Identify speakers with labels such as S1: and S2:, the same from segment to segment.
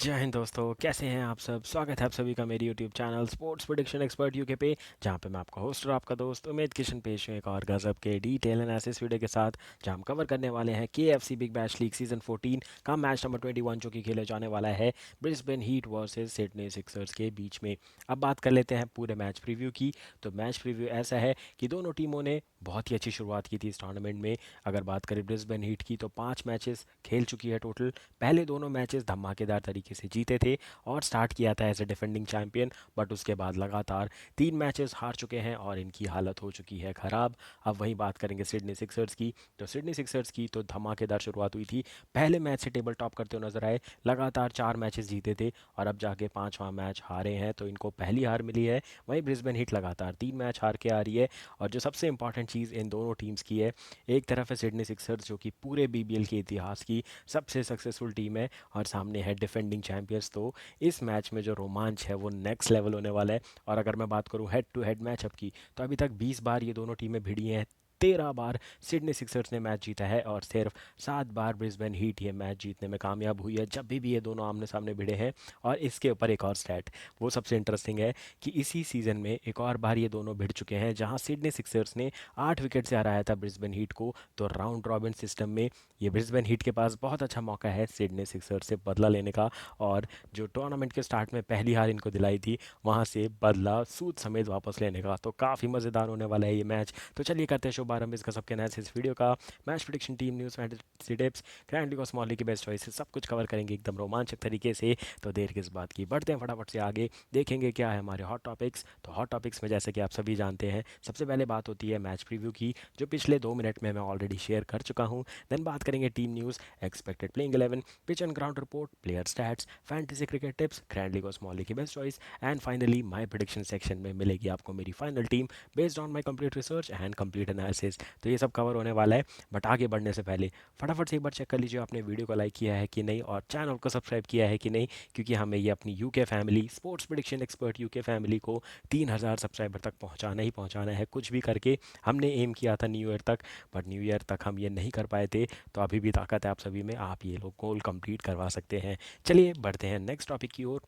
S1: जय हिंद दोस्तों, कैसे हैं आप सब। स्वागत है आप सभी का मेरी YouTube channel sports prediction expert UK पे, जहां पे मैं आपका होस्ट और आपका दोस्त उमेद किशन पेश हूं एक और गजब के डिटेल एनालिसिस वीडियो के साथ, जहां हम कवर करने वाले हैं KFC big bash league season 14 का मैच नंबर 21 जो कि खेले जाने वाला है Brisbane heat versus Sydney Sixers के बीच में। अब बात कर लेते हैं पूरे मैच प्रीव्यू की। तो मैच प्रीव्यू ऐसा है कि दोनों टीमों ने बहुत ही अच्छी शुरुआत की थी इस टूर्नामेंट में। अगर बात करें ब्रिस्बेन हीट की तो 5 मैचेस खेल चुकी है टोटल। पहले दोनों मैचेस धमाकेदार तरीके से जीते थे और स्टार्ट किया था as a defending champion, but उसके बाद लगातार 3 मैचेस हार चुके हैं और इनकी हालत हो चुकी है ख़राब। अब वहीं बात करेंगे सिडनी सिक्सर्स की। तो सिडनी सिक्सर्स की तो धमाकेदार शुरुआत हुई थी, पहले मैच से टेबल टॉप करते हुए नजर आए, लगातार 4 मैचेस जीते थे और अब जाके 5वां मैच हारे हैं, तो इनको पहली हार मिली है। वहीं ब्रिस्बेन हिट लगातार 3 मैच हार के आ रही है। और जो सबसे इंपॉर्टेंट चीज़ इन दोनों टीम्स की है, एक तरफ है सिडनी सिक्सर्स जो कि पूरे बीबीएल के इतिहास की सबसे सक्सेसफुल टीम है और सामने है डिफेंडिंग चैंपियंस। तो इस मैच में जो रोमांच है वो नेक्स्ट लेवल होने वाला है। और अगर मैं बात करूं हेड टू हेड मैचअप की, तो अभी तक 20 बार ये दोनों टीमें भिड़ी हैं। 13 बार सिडनी सिक्सर्स ने मैच जीता है और सिर्फ 7 बार ब्रिस्बेन हीट ये मैच जीतने में कामयाब हुई है, जब भी ये दोनों आमने सामने भिड़े हैं। और इसके ऊपर एक और स्टैट वो सबसे इंटरेस्टिंग है कि इसी सीज़न में एक और बार ये दोनों भिड़ चुके हैं, जहां सिडनी सिक्सर्स ने 8 विकेट से हराया था ब्रिस्बेन हीट को। तो राउंड रॉबिन सिस्टम में ये ब्रिस्बेन हीट के पास बहुत अच्छा मौका है सिडनी सिक्सर्स से बदला लेने का। और जो टूर्नामेंट के स्टार्ट में पहली हार इनको दिलाई थी, वहां से बदला सूद समेत वापस लेने का। तो काफ़ी मज़ेदार होने वाला है ये मैच। तो चलिए करते हैं शुभारंभ इसका सबके नए इस वीडियो का। Match prediction, team news, fantasy tips, grandly को स्मॉली की बेस्ट चॉइस, सब कुछ कवर करेंगे एकदम रोमांचक तरीके से। तो देर किस बात की, बढ़ते हैं फटाफट से आगे, देखेंगे क्या है हमारे हॉट टॉपिक्स। तो हॉट टॉपिक्स में जैसे कि आप सभी जानते हैं, सबसे पहले बात होती है मैच प्रीव्यू की, जो पिछले 2 मिनट में मैं ऑलरेडी शेयर कर चुका हूँ। देन बात करेंगे team news, expected playing 11, pitch and ground report, player stats, fantasy cricket tips, grand league और स्मॉल लीग की best choice, and finally my prediction section में मिलेगी आपको मेरी final team based on my complete research and complete analysis. तो ये सब cover होने वाला है। बट आगे बढ़ने से पहले फटाफट से एक बार चेक कर लीजिए आपने वीडियो को लाइक किया है कि नहीं और चैनल को सब्सक्राइब किया है कि नहीं, क्योंकि हमें ये अपनी UK family, sports prediction expert UK family को 3,000 सब्सक्राइबर तक पहुंचाना ही पहुंचाना है, कुछ भी करके। हमने एम किया था न्यू ईयर तक, बट न्यू ईयर तक हम ये नहीं कर पाए थे। तो अभी भी ताकत है आप सभी में, आप ये लोग गोल कंप्लीट करवा सकते हैं। चलिए बढ़ते हैं नेक्स्ट टॉपिक की ओर,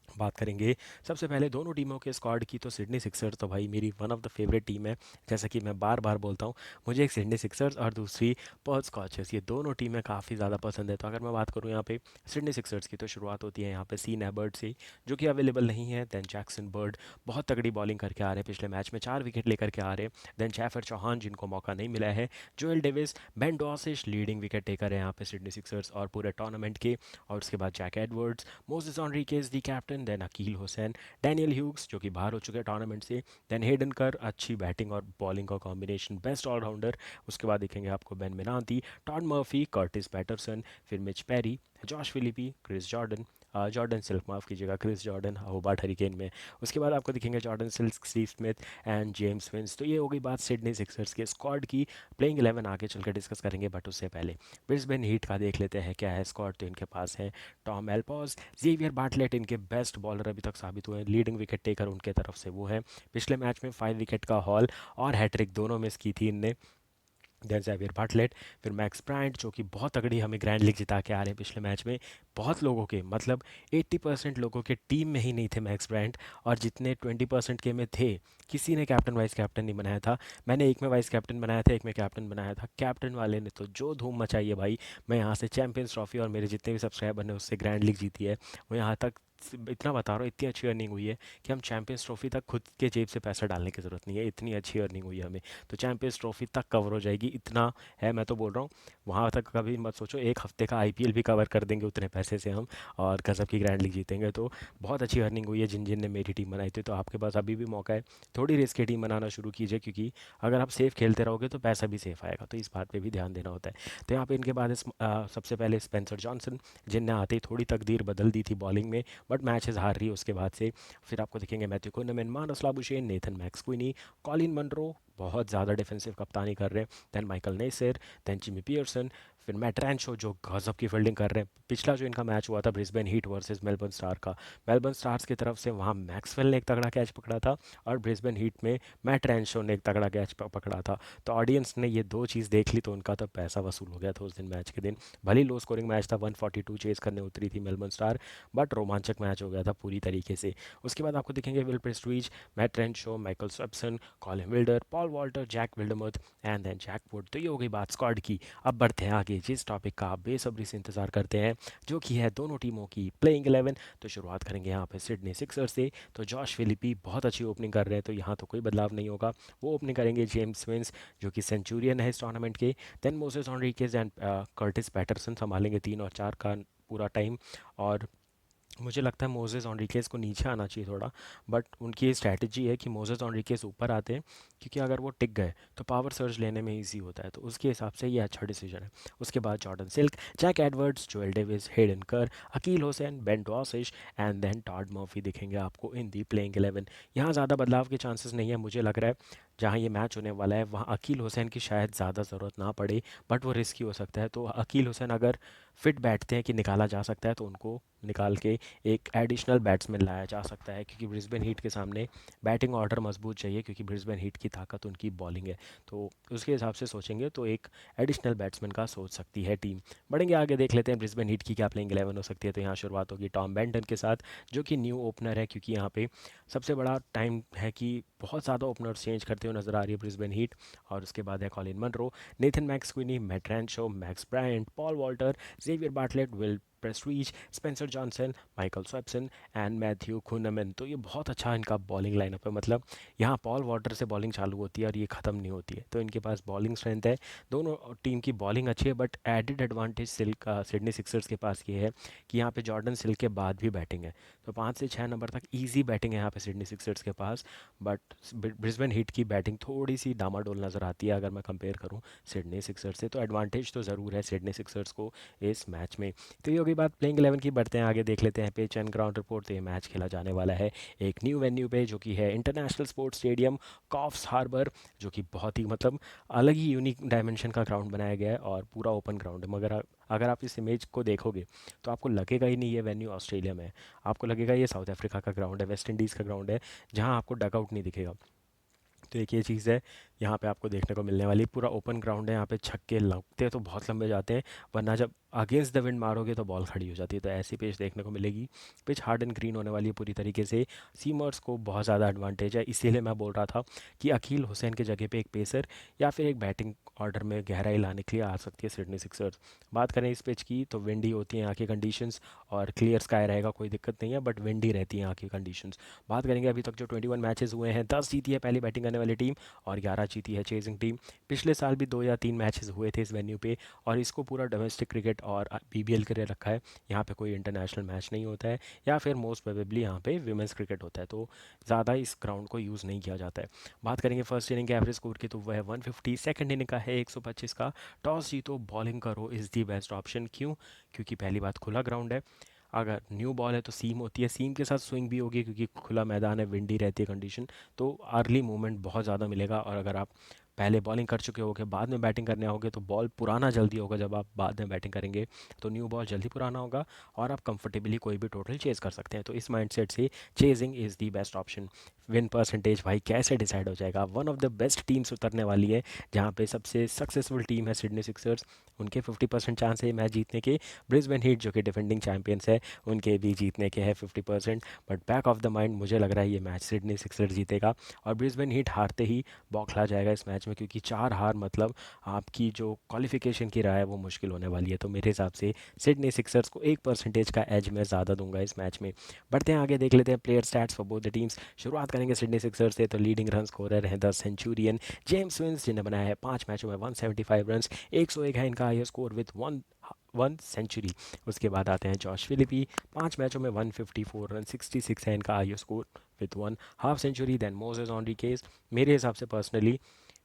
S1: बात करेंगे सबसे पहले दोनों टीमों के स्क्वाड की। तो सिडनी सिक्सर्स तो भाई मेरी one of the favourite team है, जैसा कि मैं बार बार बोलता हूँ। मुझे एक सिडनी सिक्सर्स और दूसरी पर्थ स्कॉचर्स, ये दोनों टीमें काफ़ी ज़्यादा पसंद है। तो अगर मैं बात करूँ यहाँ पे सिडनी सिक्सर्स की, तो शुरुआत होती है यहाँ पे सीन एबर्ट से, जो कि अवेलेबल नहीं है। दैन जैक्सन बर्ड बहुत तगड़ी बॉलिंग करके आ रहे हैं, पिछले मैच में 4 विकेट लेकर के आ रहे हैं। दैन जैफर चौहान जिनको मौका नहीं मिला है, Joel Davies, Ben Dwarshuis leading wicket taker है यहाँ पे सिडनी सिक्सर्स और पूरे टूर्नामेंट के। और उसके बाद Jack Edwards, Moises Henriques the captain, then Akeal Hosein, Daniel Hughes जो कि बाहर हो चुके हैं टूर्नामेंट से, देन हेडन कर, अच्छी बैटिंग और बॉलिंग का कॉम्बिनेशन, बेस्ट ऑलराउंडर। उसके बाद देखेंगे आपको Ben Manenti, Todd Murphy, Curtis Patterson, फिर Mitch Perry, Josh Philippe, Chris Jordan, Jordan Silk, माफ़ कीजिएगा, क्रिस जॉर्डन होबार्ट हरिकेन में। उसके बाद आपको दिखेंगे Jordan silk, Steve Smith and James Vince. तो ये हो गई बात सिडनी सिक्सर्स के स्क्वाड की। प्लेइंग 11 आगे चलकर डिस्कस करेंगे, बट उससे पहले ब्रिस्बेन हीट का देख लेते हैं क्या है स्क्वाड। तो इनके पास है टॉम एल्पॉज, जेवियर बार्टलेट, इनके बेस्ट बॉलर अभी तक साबित हुए हैं। लीडिंग विकेट टेकर उनके तरफ से वो है, पिछले मैच में 5 विकेट का हॉल और हैट्रिक दोनों मिस की थी इनने। देन जेवियर बार्टलेट, फिर मैक्स ब्रांड जो कि बहुत तगड़ी हमें ग्रैंड लीग जिता के आ रहे हैं पिछले मैच में। बहुत लोगों के मतलब 80% लोगों के टीम में ही नहीं थे मैक्स ब्रांड, और जितने 20% के में थे, किसी ने कैप्टन वाइस कैप्टन नहीं बनाया था। मैंने एक में वाइस कैप्टन बनाया था, एक में कैप्टन बनाया था। कैप्टन वाले ने तो जो धूम मचाई है भाई। मैं यहाँ से चैंपियंस ट्रॉफी और मेरे जितने भी सब्सक्राइबर ने उससे ग्रैंड लीग जीती है, वो यहाँ तक इतना बता रहा हूँ, इतनी अच्छी अर्निंग हुई है कि हम चैंपियंस ट्रॉफी तक खुद के जेब से पैसा डालने की ज़रूरत नहीं है, इतनी अच्छी अर्निंग हुई है हमें। तो चैंपियंस ट्रॉफी तक कवर हो जाएगी, इतना है, मैं तो बोल रहा हूँ। वहाँ तक कभी मत सोचो, एक हफ्ते का आईपीएल भी कवर कर देंगे उतने पैसे से हम, और गजब की ग्रैंड लीग जीतेंगे। तो बहुत अच्छी अर्निंग हुई है जिन जिन ने मेरी टीम बनाई थी। तो आपके पास अभी भी मौका है, थोड़ी रिस्क की टीम बनाना शुरू कीजिए, क्योंकि अगर आप सेफ खेलते रहोगे तो पैसा भी सेफ आएगा, तो इस बात पे भी ध्यान देना होता है। तो यहाँ पे इनके बाद सबसे पहले स्पेंसर जॉनसन, जिनने आते ही थोड़ी तकदीर बदल दी थी बॉलिंग में, बट मैचेस हार रही है उसके बाद से। फिर आपको दिखेंगे Matthew Kuhnemann, Marnus Labuschagne, Nathan McSweeney, Colin Munro, बहुत ज़्यादा डिफेंसिव कप्तानी कर रहे हैं। Then Michael Neser, then Jimmy Peirson, फिर मैट रैंचो जो गजब की फील्डिंग कर रहे हैं। पिछला जो इनका मैच हुआ था Brisbane heat versus Melbourne star का, मेलबर्न स्टार्स की तरफ से वहाँ मैक्सवेल ने एक तगड़ा कैच पकड़ा था और ब्रिस्बेन हीट में मैट रैंचो ने एक तगड़ा कैच पकड़ा था। तो ऑडियंस ने ये दो चीज़ देख ली तो उनका तो पैसा वसूल हो गया था उस दिन मैच के दिन। भले लो स्कोरिंग मैच था, 142 चेस करने उतरी थी मेलबर्न स्टार, बट रोमांचक मैच हो गया था पूरी तरीके से। उसके बाद आपको दिखेंगे Will Prestwidge, Matt Renshaw, Michael Swepson, Colin Wilder, Paul Walter, Jack Wildermuth and then Jack Wood. तो ये हो गई बात स्क्वाड की। अब बढ़ते हैं आगे जिस टॉपिक का आप बेसब्री से इंतजार करते हैं, जो कि है दोनों टीमों की प्लेइंग 11। तो शुरुआत करेंगे यहाँ पे सिडनी सिक्सर्स से। तो जॉश फिलिपी बहुत अच्छी ओपनिंग कर रहे हैं, तो यहाँ तो कोई बदलाव नहीं होगा। वो ओपनिंग करेंगे जेम्स विंस, जो कि सेंचुरियन है इस टूर्नामेंट के। Then Moises Henriques and Curtis Patterson संभालेंगे 3 और 4 का पूरा टाइम। और मुझे लगता है मोजेस ऑनरिकेस को नीचे आना चाहिए थोड़ा, बट उनकी ये स्ट्रैटेजी है कि मोजेस ऑनरिकेस ऊपर आते हैं, क्योंकि अगर वो टिक गए तो पावर सर्ज लेने में इजी होता है, तो उसके हिसाब से ये अच्छा डिसीजन है। उसके बाद Jordan Silk, Jack Edwards, Joel Davies, Hayden Kerr, Akeal Hosein, Ben Dwarshuis and then Todd Murphy दिखेंगे आपको इन दी प्लेइंग 11। यहाँ ज़्यादा बदलाव के चांसेस नहीं है, मुझे लग रहा है जहाँ ये मैच होने वाला है वहाँ अकील हुसैन की शायद ज़्यादा ज़रूरत ना पड़े, बट वो रिस्की हो सकता है। तो अकील हुसैन अगर फिट बैठते हैं कि निकाला जा सकता है तो उनको निकाल के एक एडिशनल बैट्समैन लाया जा सकता है, क्योंकि ब्रिस्बेन हीट के सामने बैटिंग ऑर्डर मजबूत चाहिए, क्योंकि ब्रिस्बेन हीट की ताकत उनकी बॉलिंग है। तो उसके हिसाब से सोचेंगे तो एक एडिशनल बैट्समैन का सोच सकती है टीम। बढ़ेंगे आगे, देख लेते हैं ब्रिस्बेन हीट की क्या प्लेइंग 11 हो सकती है। तो यहाँ शुरुआत होगी टॉम बेंटन के साथ, जो कि न्यू ओपनर है, क्योंकि यहाँ पे सबसे बड़ा टाइम है कि बहुत ज़्यादा ओपनर्स चेंज करते हुए नजर आ रही है ब्रिस्बेन हीट। और उसके बाद है Colin Munro, Nathan McSweeney, Matt Renshaw, Max Bryant, Paul Walter, Xavier Bartlett, Will Prestwidge, Spencer Johnson, Michael Swepson and Matthew Kuhnemann. तो ये बहुत अच्छा इनका बॉलिंग लाइनअप है, मतलब यहाँ पॉल वाटर से बॉलिंग चालू होती है और ये ख़त्म नहीं होती है, तो इनके पास बॉलिंग स्ट्रेंथ है। दोनों टीम की बॉलिंग अच्छी है, but added advantage silk Sydney Sixers के पास ये है कि यहाँ पे जॉर्डन सिल्क के बाद भी बैटिंग है, तो 5 से 6 नंबर तक ईजी बैटिंग है यहाँ पे सिडनी सिक्सर्स के पास। बट ब्रिस्बेन हीट की बैटिंग थोड़ी सी डामाडोल नज़र आती है अगर मैं कंपेयर करूँ सिडनी सिक्सर्स से, तो एडवांटेज तो ज़रूर है सिडनी सिक्सर्स को इस मैच में। तो ये होगी बात प्लेइंग 11 की। बढ़ते हैं आगे, देख लेते हैं पिच एंड ग्राउंड रिपोर्ट। तो ये मैच खेला जाने वाला है एक न्यू वेन्यू पे, जो कि है international sports stadium Coffs Harbour, जो कि बहुत ही मतलब अलग ही यूनिक डायमेंशन का ग्राउंड बनाया गया है और पूरा ओपन ग्राउंड है। मगर अगर आप इस इमेज को देखोगे तो आपको लगेगा ही नहीं ये वेन्यू ऑस्ट्रेलिया में है, आपको लगेगा ये साउथ अफ्रीका का ग्राउंड है, वेस्ट इंडीज़ का ग्राउंड है, जहाँ आपको डगआउट नहीं दिखेगा। तो एक ये चीज़ है यहाँ पे आपको देखने को मिलने वाली। पूरा ओपन ग्राउंड है, यहाँ पे छक्के लगते हैं तो बहुत लंबे जाते हैं, वरना जब अगेंस्ट द विंड मारोगे तो बॉल खड़ी हो जाती है। तो ऐसी पिच देखने को मिलेगी। पिच हार्ड एंड ग्रीन होने वाली है पूरी तरीके से। सीमर्स को बहुत ज़्यादा एडवांटेज है, इसीलिए मैं बोल रहा था कि अकील हुसैन के जगह पे एक पेसर या फिर एक बैटिंग ऑर्डर में गहराई लाने के लिए आ सकती है सिडनी सिक्सर्स। बात करें इस पिच की तो विंडी होती हैं यहाँ की कंडीशंस, और क्लियर स्काई रहेगा, कोई दिक्कत नहीं है, बट विंडी रहती है यहाँ की कंडीशंस। बात करेंगे अभी तक जो 21 मैचेस हुए हैं, 10 जीती है पहली बैटिंग करने वाली टीम और 11 जीती है चेजिंग टीम। पिछले साल भी 2 या 3 मैचेस हुए थे इस वेन्यू पे, और इसको पूरा डोमेस्टिक क्रिकेट और बीबीएल के लिए रखा है। यहाँ पे कोई इंटरनेशनल मैच नहीं होता है, या फिर मोस्ट प्रोबेबली यहाँ पे विमेंस क्रिकेट होता है, तो ज़्यादा इस ग्राउंड को यूज़ नहीं किया जाता है। बात करेंगे फर्स्ट इनिंग के एवरेज स्कोर की, तो वह है 150। सेकंड इनिंग का है 125 का। टॉस जीतो बॉलिंग करो इज़ दी बेस्ट ऑप्शन। क्यों? क्योंकि पहली बात खुला ग्राउंड है, अगर न्यू बॉल है तो सीम होती है, सीम के साथ स्विंग भी होगी क्योंकि खुला मैदान है, विंडी रहती है कंडीशन, तो अर्ली मूवमेंट बहुत ज़्यादा मिलेगा। और अगर आप पहले बॉलिंग कर चुके होगे बाद में बैटिंग करने आओगे तो बॉल पुराना जल्दी होगा, जब आप बाद में बैटिंग करेंगे तो न्यू बॉल जल्दी पुराना होगा और आप कंफर्टेबली कोई भी टोटल चेज़ कर सकते हैं। तो इस माइंडसेट से chasing is the best option. Win percentage भाई कैसे डिसाइड हो जाएगा? One of the best teams उतरने वाली है, जहाँ पे सबसे सक्सेसफुल टीम है सिडनी सिक्सर्स, उनके 50% चांस है मैच जीतने के। ब्रिस्बेन हीट जो कि डिफेंडिंग चैंपियंस है, उनके भी जीतने के हैं 50%। But back of the mind मुझे लग रहा है ये मैच सिडनी सिक्सर्स जीतेगा, और ब्रिस्बेन हीट हारते ही बौखला जाएगा इस मैच में, क्योंकि 4 हार मतलब आपकी जो क्वालिफिकेशन की राह है वो मुश्किल होने वाली है। तो मेरे हिसाब से सिडनी सिक्सर्स को 1% का एज मैं ज़्यादा दूंगा इस मैच में। बढ़ते हैं आगे, देख लेते हैं player stats for both the teams. शुरुआत करेंगे सिडनी सिक्सर्स से। तो लीडिंग रन स्कोरर है द सेंचुरियन जेम्स विंस, जिन्हें बनाया है 5 मैचों में 175 रन, 101 है इनका highest score with one one century. उसके बाद आते हैं जॉश फिलिपी, 5 मैचों में 154 रन, 66 है इनका highest score with one half century. Then Moises Henriques, मेरे हिसाब से पर्सनली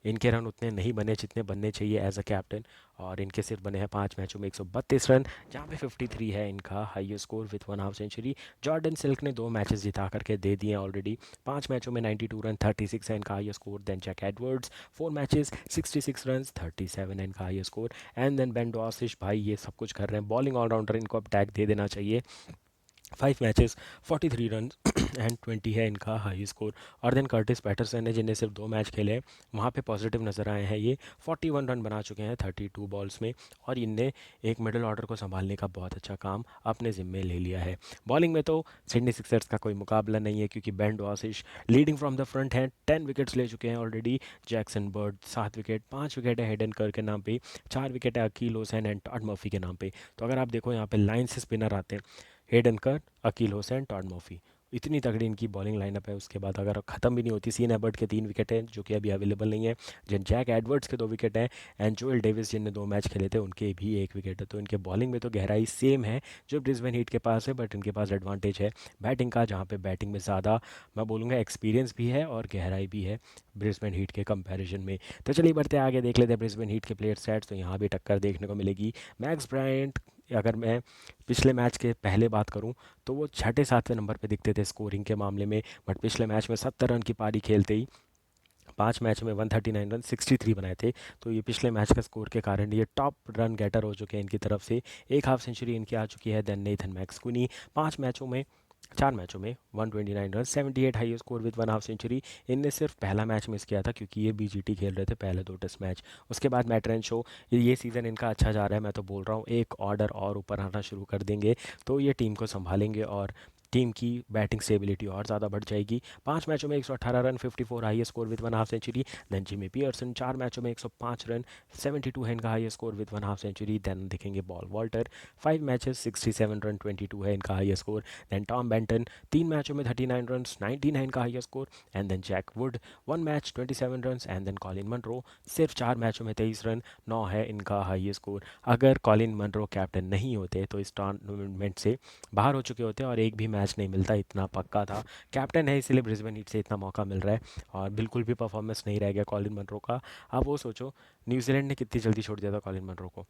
S1: इनके रन उतने नहीं बने जितने बनने चाहिए एज अ कैप्टन, और इनके सिर्फ बने हैं 5 मैचों में 132 रन, जहाँ पे 53 है इनका highest score with 1 half century. Jordan Silk ने 2 मैचेस जिता करके दे दिए हैं ऑलरेडी। 5 मैचों में 92 रन, 36 है इनका highest score. Then Jack Edwards 4 matches 66 run, 37 है इनका highest score. And then Ben Dwarshuis, भाई ये सब कुछ कर रहे हैं, बॉलिंग ऑलराउंडर, इनको अब टैग दे देना चाहिए। 5 मैचेस 43 रन एंड 20 है इनका हाई स्कोर। और देन कर्टिस पैटरसन है, जिन्हें सिर्फ 2 मैच खेले हैं, वहाँ पे पॉजिटिव नज़र आए हैं। ये 41 रन बना चुके हैं 32 बॉल्स में, और इनने एक मिडिल ऑर्डर को संभालने का बहुत अच्छा काम अपने ज़िम्मे ले लिया है। बॉलिंग में तो सिडनी सिक्सर्स का कोई मुकाबला नहीं है, क्योंकि Ben Dwarshuis leading from the front हैं, 10 विकेट्स ले चुके हैं already. Jackson Bird 7 wicket, 5 wicket है हेडन कर के नाम पे, 4 विकेट है Akeal Hosein and Todd Murphy के नाम पे। तो अगर आप देखो यहाँ पे लाइन से स्पिनर आते हैं, Hayden Kerr, Akeal Hussain, Tod Murphy, इतनी तगड़ी इनकी बॉलिंग लाइनअप है। उसके बाद अगर ख़त्म भी नहीं होती, सीन एबर्ट के 3 विकेट हैं जो कि अभी अवेलेबल नहीं है, जिन जैक एडवर्ड्स के 2 विकेट हैं, एंड जोएल डेविस जिनने 2 मैच खेले थे उनके भी 1 विकेट है। तो इनके बॉलिंग में तो गहराई सेम है जो ब्रिस्बेन हीट के पास है, बट इनके पास एडवांटेज है बैटिंग का, जहाँ पे बैटिंग में ज़्यादा मैं बोलूँगा एक्सपीरियंस भी है और गहराई भी है ब्रिस्बेन हीट के कंपैरिजन में। तो चलिए बढ़ते आगे, देख लेते हैं ब्रिस्बेन हीट के प्लेयर सेट्स। तो यहाँ भी टक्कर देखने को मिलेगी। मैक्स ब्रायंट, अगर मैं पिछले मैच के पहले बात करूं, तो वो छठे सातवें नंबर पे दिखते थे स्कोरिंग के मामले में, बट पिछले मैच में 70 रन की पारी खेलते ही 5 मैच में 139 रन 63 बनाए थे। तो ये पिछले मैच का स्कोर के कारण ये टॉप रन गेटर हो चुके हैं इनकी तरफ से। एक हाफ सेंचुरी इनकी आ चुकी है। देन नेथन मैक्सक्यूनी 5 मैचों में 429 run, 78 high score with 1 half century. इनने सिर्फ पहला मैच मिस किया था, क्योंकि ये बीजीटी खेल रहे थे पहले 2 टेस्ट मैच। उसके बाद मैट रेंशो, ये सीज़न इनका अच्छा जा रहा है, मैं तो बोल रहा हूँ एक ऑर्डर और ऊपर आना शुरू कर देंगे तो ये टीम को संभालेंगे, और टीम की बैटिंग स्टेबिलिटी और ज़्यादा बढ़ जाएगी। 5 मैचों में 118 run, 54 high score with 1 half century. Then Jimmy Peirson 4 मैचों में 105 रन, 72 है इनका high score with 1 half century. Then दिखेंगे बॉल वॉल्टर, 5 मैचेस 67 रन, 22 है इनका high score. Then Tom Banton 3 मैचों में 39 रन, 19 है इनका high score. And then Jack Wood 1 match 27 run. And then Colin Munro सिर्फ 4 मैचों में 23 रन, 9 है इनका हाई स्कोर। अगर कॉलिन मनरो कैप्टन नहीं होते तो इस टूर्नामेंट से बाहर हो चुके होते, और एक भी मैच नहीं मिलता, इतना पक्का था। कैप्टन है इसलिए ब्रिस्बेन हीट से इतना मौका मिल रहा है, और बिल्कुल भी परफॉर्मेंस नहीं रह गया कॉलिन मनरो का। आप वो सोचो, न्यूजीलैंड ने कितनी जल्दी छोड़ दिया था कॉलिन मनरो को,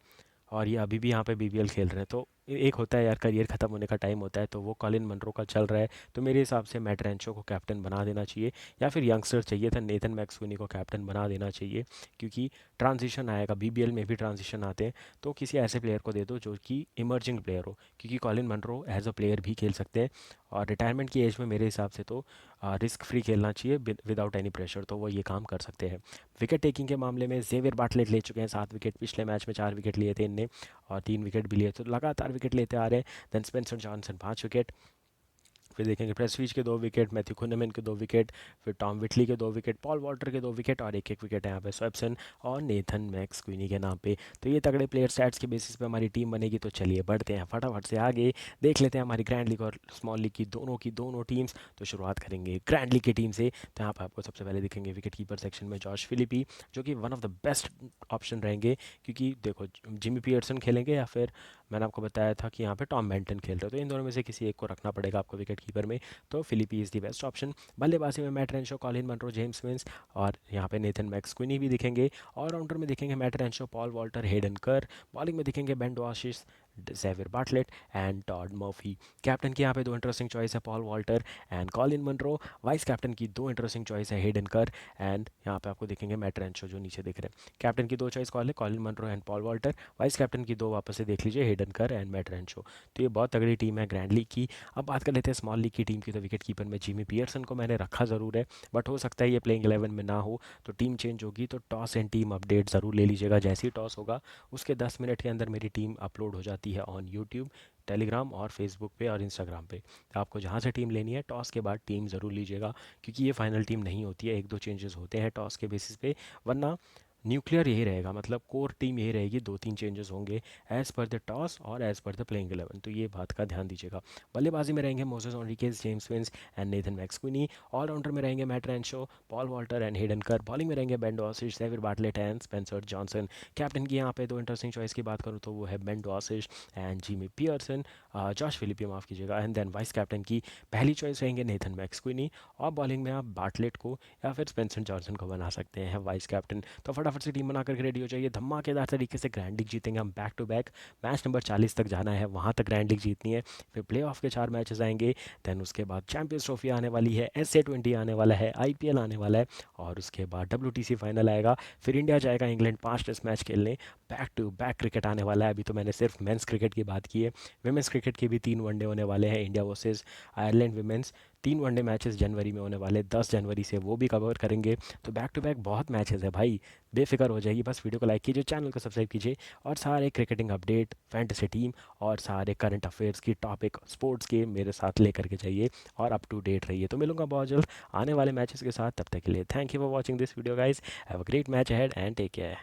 S1: और ये अभी भी यहाँ पे बीबीएल खेल रहे हैं। तो एक होता है यार, करियर ख़त्म होने का टाइम होता है, तो वो कॉलिन मनरो का चल रहा है। तो मेरे हिसाब से मैट रेंचो को कैप्टन बना देना चाहिए, या फिर यंगस्टर चाहिए था नेथन मैक्सवेनी को कैप्टन बना देना चाहिए, क्योंकि ट्रांजिशन आएगा, बीबीएल में भी ट्रांजिशन आते हैं। तो किसी ऐसे प्लेयर को दे दो जो कि इमर्जिंग प्लेयर हो, क्योंकि Colin Munro as a player भी खेल सकते हैं, और रिटायरमेंट की एज में मेरे हिसाब से तो रिस्क फ्री खेलना चाहिए विदाउट एनी प्रेशर, तो वो ये काम कर सकते हैं। विकेट टेकिंग के मामले में जेवियर बाटलेट ले चुके हैं 7 विकेट, पिछले मैच में 4 विकेट लिए थे इनने, और 3 विकेट भी लिए, तो लगातार विकेट लेते आ रहे हैं। देन स्पेंसर जॉनसन 5 विकेट, फिर देखेंगे प्रेस्वीज के 2 विकेट, मैथ्यू कुनमैन के 2 विकेट, फिर टॉम विटली के 2 विकेट, पॉल वॉल्टर के 2 विकेट, और एक विकेट है यहाँ पे स्वैप्सन और नेथन मैक्स क्वीनी के नाम पे। तो ये तगड़े प्लेयर स्टैट्स के बेसिस पे हमारी टीम बनेगी। तो चलिए बढ़ते हैं फटाफट से आगे, देख लेते हैं हमारी ग्रैंड लीग और स्मॉल लीग की दोनों टीम्स। तो शुरुआत करेंगे ग्रैंड लीग की टीम से। तो यहाँ पर आपको सबसे पहले दिखेंगे विकेट कीपर सेक्शन में जॉश फिलिपी, जो कि one of the best option रहेंगे, क्योंकि देखो जिमी पियर्सन खेलेंगे या फिर मैंने आपको बताया था कि यहाँ पे टॉम बेंटन खेल रहे हो, तो इन दोनों में से किसी एक को रखना पड़ेगा आपको विकेट कीपर में। तो Philippe is the best option. बल्लेबाजी में Matt Renshaw, Colin Munro, James Vince, और यहाँ पे नेथन मैक्सक्विनी भी दिखेंगे। ऑलराउंडर में दिखेंगे Matt Renshaw, Paul Walter, Hayden Kerr. Bowling में दिखेंगे Ben Dwarshuis, Xavier Bartlett and Todd Murphy. Captain की यहाँ पे 2 इंटरेस्टिंग चॉइस है, Paul Walter and Colin Munro. Vice captain की 2 इंटरेस्टिंग चॉइस है, हेडन कर एंड यहाँ पे आपको दिखेंगे मैट रेंशो जो नीचे दिख रहे हैं। कैप्टन की 2 चॉइस कॉल है, Colin Munro and Paul Walter. Vice captain की 2 वापस से देख लीजिए, हेडन कर एंड मैट रेंशो। तो ये बहुत तगड़ी टीम है ग्रैंड लीग की। अब बात कर लेते हैं स्मॉल लीग की टीम की। तो विकेट कीपर में जिमी पियर्सन को मैंने रखा ज़रूर है, बट हो सकता है ये प्लेइंग 11 में ना हो, तो टीम चेंज होगी। तो टॉस एंड टीम अपडेट ज़रूर ले लीजिएगा, जैसे ही टॉस होगा उसके 10 मिनट के अंदर मेरी टीम अपलोड हो जाती है ऑन यूट्यूब, टेलीग्राम और फेसबुक पे और इंस्टाग्राम पे। तो आपको जहाँ से टीम लेनी है टॉस के बाद टीम ज़रूर लीजिएगा, क्योंकि ये फाइनल टीम नहीं होती है, 1-2 चेंजेस होते हैं टॉस के बेसिस पे, वरना न्यूक्लियर यही रहेगा, मतलब कोर टीम यही रहेगी, दो तीन चेंजेस होंगे एज पर द टॉस और एज पर द प्लेइंग 11, तो ये बात का ध्यान दीजिएगा। बल्लेबाजी में रहेंगे Moises Henriques, James Vince and Nathan McSweeney. Allrounder में रहेंगे Matt Renshaw, Paul Walter and Hayden Kerr. Bowling में रहेंगे Ben Dwarshuis, David Bartlett and Spencer Johnson. Captain की यहाँ पे दो इंटरेस्टिंग चॉइस की बात करूँ तो वो है Ben Dwarshuis and Jimmy Peirson, Josh Philippe माफ़ कीजिएगा। एंड देन वाइस कैप्टन की पहली चॉइस रहेंगे नेथन मैक्सक्विनी, और बॉलिंग में आप बार्टलेट को या फिर स्पेंसर जॉनसन को बना सकते हैं वाइस कैप्टन। तो फटाफट से टीम बना करके रेडी हो जाइए, धमाकेदार तरीके से ग्रैंड लीग जीतेंगे हम back to back. Match number 40 तक जाना है, वहाँ तक ग्रैंड लीग जीतनी है, फिर प्ले ऑफ के 4 मैचेस आएंगे। दैन उसके बाद चैंपियंस ट्रॉफी आने वाली है, SA20 आने वाला है, IPL आने वाला है, और उसके बाद WTC फाइनल आएगा। फिर इंडिया जाएगा इंग्लैंड 5 टेस्ट मैच खेलने। बैक टू बैक क्रिकेट आने वाला है। अभी तो मैंने सिर्फ मेंस क्रिकेट की बात की है, विमेंस क्रिकेट के भी 3 वनडे होने वाले हैं, India versus Ireland women's. 3 one day matches जनवरी में होने वाले, 10 जनवरी से वो भी कवर करेंगे। तो बैक टू बैक बहुत मैचेस है भाई, बेफिक्र हो जाएगी। बस वीडियो को लाइक कीजिए, चैनल को सब्सक्राइब कीजिए, और सारे क्रिकेटिंग अपडेट, फैंटेसी टीम और सारे करंट अफेयर्स की टॉपिक स्पोर्ट्स के मेरे साथ लेकर के जाइए और अप टू डेट रहिए। तो मिलूंगा बहुत जल्द आने वाले मैचेस के साथ, तब तक के लिए thank you for watching this video guys. Have a great match ahead and take care.